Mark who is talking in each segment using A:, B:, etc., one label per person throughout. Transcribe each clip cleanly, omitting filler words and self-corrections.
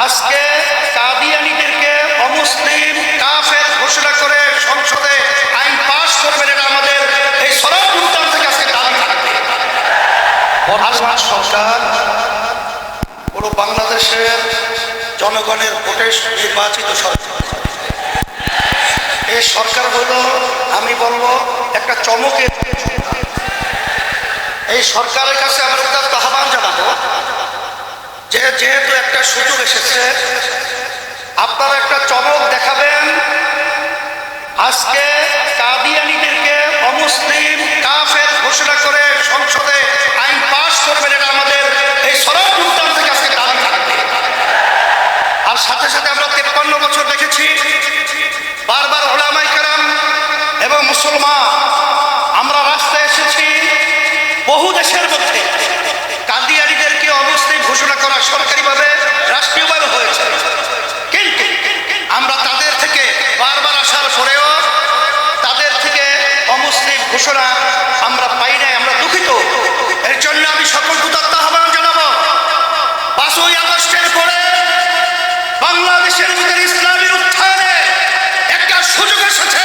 A: আজকে কাদিয়ানীদেরকে অমুসলিম কাফের ঘোষণা করে সংসদে আইন পাশ করবেন, এটা আমাদের এই সরব উদ্যান থেকে আজকে দাবি থাকবে। বর্তমান সরকার পুরো বাংলাদেশের জনগণের ভোটে নির্বাচিত সরকার। এই সরকার হলো, আমি বলবো, একটা চমকের। এই সরকারের কাছে আমরা একটা আহ্বান জানাবো যে যেহেতু একটা সুযোগ এসেছে, আপনারা একটা চমক দেখাবেন। আজকে কাদিয়ানীদেরকে অমুসলিম কাফের ঘোষণা করে সংসদে আইন পাশ করবেন, এটা আমাদের এই সরব উদ্যান থেকে আজকে দাবি থাকবে। আর সাথে সাথে আমরা 53 বছর দেখেছি বারবার উলামায়ে কেরাম এবং মুসলমান আমরা রাস্তায় এসেছি। বহু দেশের মধ্যে কাদিয়ানীদেরকে অমুসলিম ঘোষণা করা সরকারিভাবে রাষ্ট্রীয়ভাবে হয়েছে, কিন্তু আমরা তাদের থেকে বারবার আসার পরেও তাদের থেকে অমুসলিম ঘোষণা আমরা পাই নাই। আমরা দুঃখিত। এর জন্য আমি সকল উদাত্ত আহ্বান জানাবো, 5ই আগস্টের পরে বাংলাদেশের ভিতরে ইসলামের উত্থানে একটা সুযোগ এসেছে।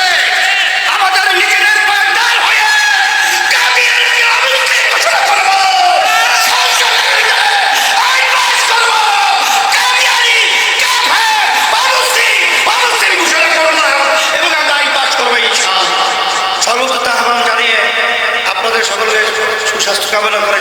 A: আমাদের নিজেদের পায়ে দাঁড় হয়ে কাদিয়ানীকে অমুসলিম ঘোষণা করব, সংসদের ভিতরে আইন পাস করব। কাদিয়ানী কাফের অমুসলিম ঘোষণা করব এবং আমরা আইন পাস করবো ইনশাআল্লাহ। সর্বদা আহ্বান জানিয়ে আপনাদের সকলের সুস্বাস্থ্য কামনা করে